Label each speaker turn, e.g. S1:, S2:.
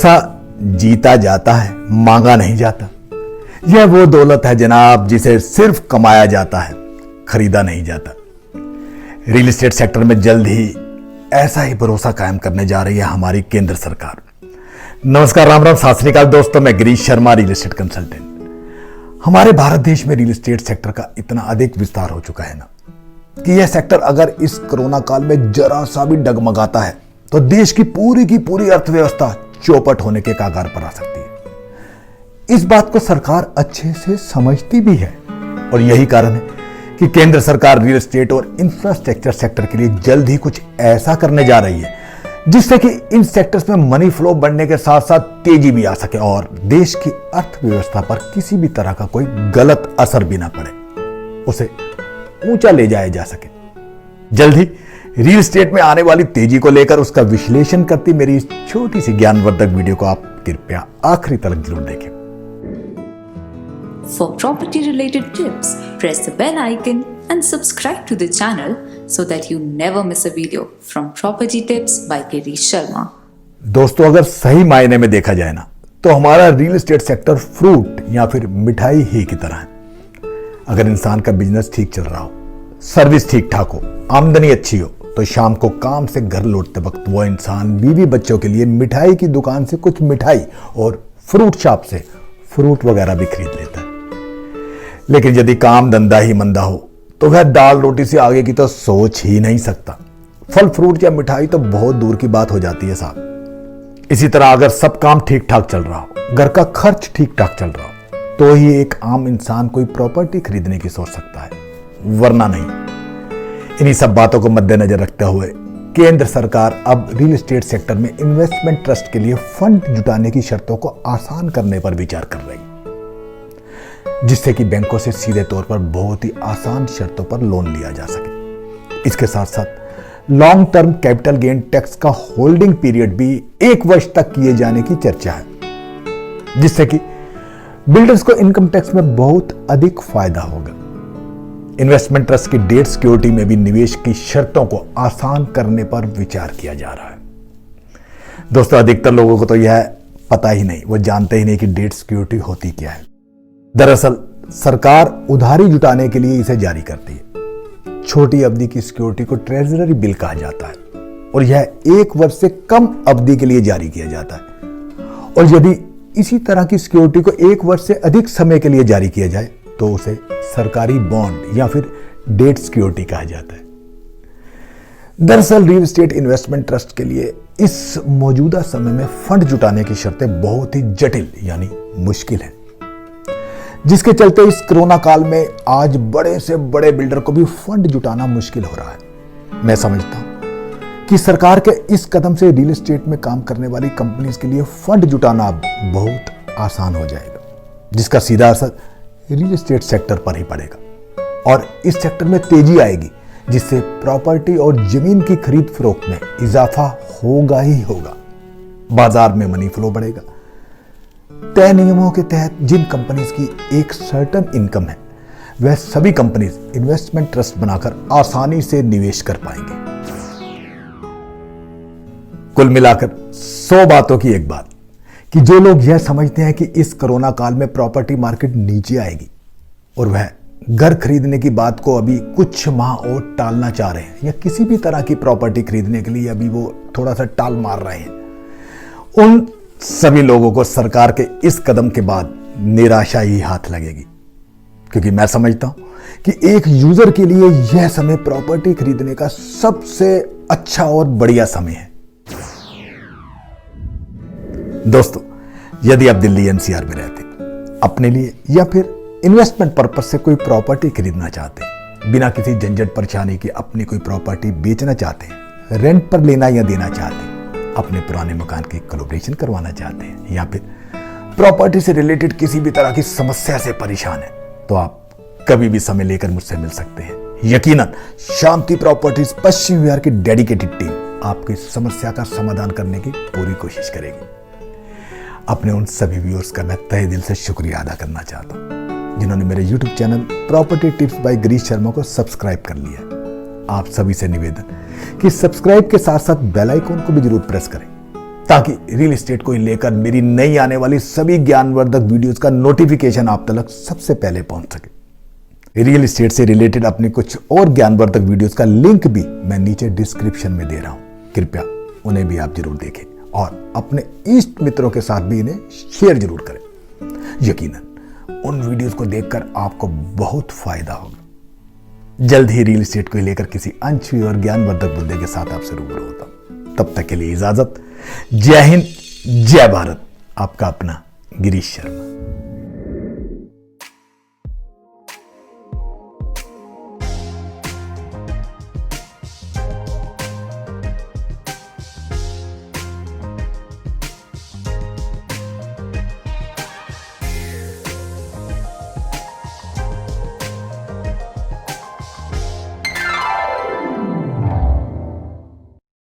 S1: भरोसा जीता जाता है, मांगा नहीं जाता। यह वो दौलत है जनाब जिसे सिर्फ कमाया जाता है, खरीदा नहीं जाता। रियल एस्टेट सेक्टर में जल्द ही ऐसा ही भरोसा कायम करने जा रही है हमारी केंद्र सरकार। नमस्कार, राम राम, सत श्री अकाल दोस्तों, मैं Girish Sharma, real estate consultant. हमारे भारत देश में रियल एस्टेट सेक्टर का इतना अधिक विस्तार हो चुका है ना कि यह सेक्टर अगर इस कोरोना काल में जरा सा भी डगमगाता है तो देश की पूरी अर्थव्यवस्था चौपट होने के कगार पर आ सकती है। इस बात को सरकार अच्छे से समझती भी है और यही कारण है कि केंद्र सरकार रियल एस्टेट और इंफ्रास्ट्रक्चर सेक्टर के लिए जल्द ही कुछ ऐसा करने जा रही है जिससे कि इन सेक्टर्स में मनी फ्लो बढ़ने के साथ साथ तेजी भी आ सके और देश की अर्थव्यवस्था पर किसी भी तरह का कोई गलत असर भी ना पड़े, उसे ऊंचा ले जाया जा सके। जल्द ही रियल एस्टेट में आने वाली तेजी को लेकर उसका विश्लेषण करती मेरी इस छोटी सी ज्ञानवर्धक वीडियो को आप कृपया आखिरी तक जरूर देखें।
S2: For property related tips, press the bell icon and subscribe to the channel so that you never miss a video from Property Tips by Girish Sharma.
S1: दोस्तों, अगर सही मायने में देखा जाए ना तो हमारा रियल एस्टेट सेक्टर फ्रूट या फिर मिठाई ही की तरह है। अगर इंसान का बिजनेस ठीक चल रहा हो, सर्विस ठीक ठाक हो, आमदनी अच्छी हो तो शाम को काम से घर लौटते वक्त वो इंसान बीवी बच्चों के लिए मिठाई की दुकान से कुछ मिठाई और फ्रूट शॉप से फ्रूट वगैरह भी खरीद लेता है। लेकिन यदि काम धंधा ही मंदा हो तो वह दाल रोटी से आगे की तो सोच ही नहीं सकता। फल फ्रूट या मिठाई तो बहुत दूर की बात हो जाती है साहब। इसी तरह अगर सब काम ठीक ठाक चल रहा हो, घर का खर्च ठीक ठाक चल रहा हो तो ही एक आम इंसान कोई प्रॉपर्टी खरीदने की सोच सकता है, वरना नहीं। इन्हीं सब बातों को मद्देनजर रखते हुए केंद्र सरकार अब रियल एस्टेट सेक्टर में इन्वेस्टमेंट ट्रस्ट के लिए फंड जुटाने की शर्तों को आसान करने पर विचार कर रही है, जिससे कि बैंकों से सीधे तौर पर बहुत ही आसान शर्तों पर लोन लिया जा सके। इसके साथ साथ long term capital gain tax का होल्डिंग पीरियड भी 1 वर्ष तक किए जाने की चर्चा है, जिससे कि बिल्डर्स को इनकम टैक्स में बहुत अधिक फायदा होगा। इन्वेस्टमेंट ट्रस्ट की डेट सिक्योरिटी में भी निवेश की शर्तों को आसान करने पर विचार किया जा रहा है। दोस्तों, अधिकतर लोगों को तो यह पता ही नहीं, वो जानते ही नहीं कि डेट सिक्योरिटी होती क्या है। दरअसल सरकार उधारी जुटाने के लिए इसे जारी करती है। छोटी अवधि की सिक्योरिटी को ट्रेजरी बिल कहा जाता है और यह 1 वर्ष से कम अवधि के लिए जारी किया जाता है। और यदि इसी तरह की सिक्योरिटी को 1 वर्ष से अधिक समय के लिए जारी किया जाए तो उसे सरकारी बॉन्ड या फिर डेट सिक्योरिटी कहा जाता है। दरअसल रियल एस्टेट इन्वेस्टमेंट ट्रस्ट के लिए इस मौजूदा समय में फंड जुटाने की शर्तें बहुत ही जटिल यानी मुश्किल है, जिसके चलते इस कोरोना काल में आज बड़े से बड़े बिल्डर को भी फंड जुटाना मुश्किल हो रहा है। मैं समझता हूं कि सरकार के इस कदम से रियल एस्टेट में काम करने वाली कंपनीज के लिए फंड जुटाना अब बहुत आसान हो जाएगा, जिसका सीधा असर रियल एस्टेट सेक्टर पर ही पड़ेगा और इस सेक्टर में तेजी आएगी, जिससे प्रॉपर्टी और जमीन की खरीद फरोख्त में इजाफा होगा ही होगा। बाजार में मनी फ्लो बढ़ेगा। तय नियमों के तहत जिन कंपनीज की एक सर्टेन इनकम है वह सभी कंपनीज इन्वेस्टमेंट ट्रस्ट बनाकर आसानी से निवेश कर पाएंगे। कुल मिलाकर 100 बातों की एक बात कि जो लोग यह समझते हैं कि इस कोरोना काल में प्रॉपर्टी मार्केट नीचे आएगी और वह घर खरीदने की बात को अभी कुछ माह और टालना चाह रहे हैं या किसी भी तरह की प्रॉपर्टी खरीदने के लिए अभी वो थोड़ा सा टाल मार रहे हैं, उन सभी लोगों को सरकार के इस कदम के बाद निराशा ही हाथ लगेगी। क्योंकि मैं समझता हूं कि एक यूजर के लिए यह समय प्रॉपर्टी खरीदने का सबसे अच्छा और बढ़िया समय है। दोस्तों, यदि आप दिल्ली एनसीआर में रहते, अपने लिए या फिर इन्वेस्टमेंट पर्पस से कोई प्रॉपर्टी खरीदना चाहते हैं, बिना किसी झंझट परेशानी के अपनी कोई प्रॉपर्टी बेचना चाहते हैं, रेंट पर लेना या देना चाहते हैं, अपने पुराने मकान की कोलैबोरेशन करवाना चाहते हैं या फिर प्रॉपर्टी से रिलेटेड किसी भी तरह की समस्या से परेशान है, तो आप कभी भी समय लेकर मुझसे मिल सकते हैं। यकीनन शांति प्रॉपर्टीज पश्चिम विहार की डेडिकेटेड टीम आपकी समस्या का समाधान करने की पूरी कोशिश करेगी। अपने उन सभी व्यूअर्स का मैं तहे दिल से शुक्रिया अदा करना चाहता हूं जिन्होंने मेरे YouTube channel property tips by Girish Sharma को सब्सक्राइब कर लिया। आप सभी से निवेदन कि सब्सक्राइब के साथ साथ बेल आइकन को भी जरूर प्रेस करें ताकि रियल एस्टेट को लेकर मेरी नई आने वाली सभी ज्ञानवर्धक वीडियोस का नोटिफिकेशन आप तक सबसे पहले पहुंच सके। रियल एस्टेट से रिलेटेड अपनी कुछ और ज्ञानवर्धक वीडियोस का लिंक भी मैं नीचे डिस्क्रिप्शन में दे रहा हूं, कृपया उन्हें भी आप जरूर देखें और अपने इष्ट मित्रों के साथ भी इन्हें शेयर जरूर करें। यकीनन उन वीडियोस को देखकर आपको बहुत फायदा होगा। जल्द ही रियल एस्टेट को लेकर किसी अनछुए और ज्ञानवर्धक मुद्दे के साथ आपसे रूबरू होता हूं। तब तक के लिए इजाजत। जय हिंद, जय भारत। आपका अपना गिरीश शर्मा।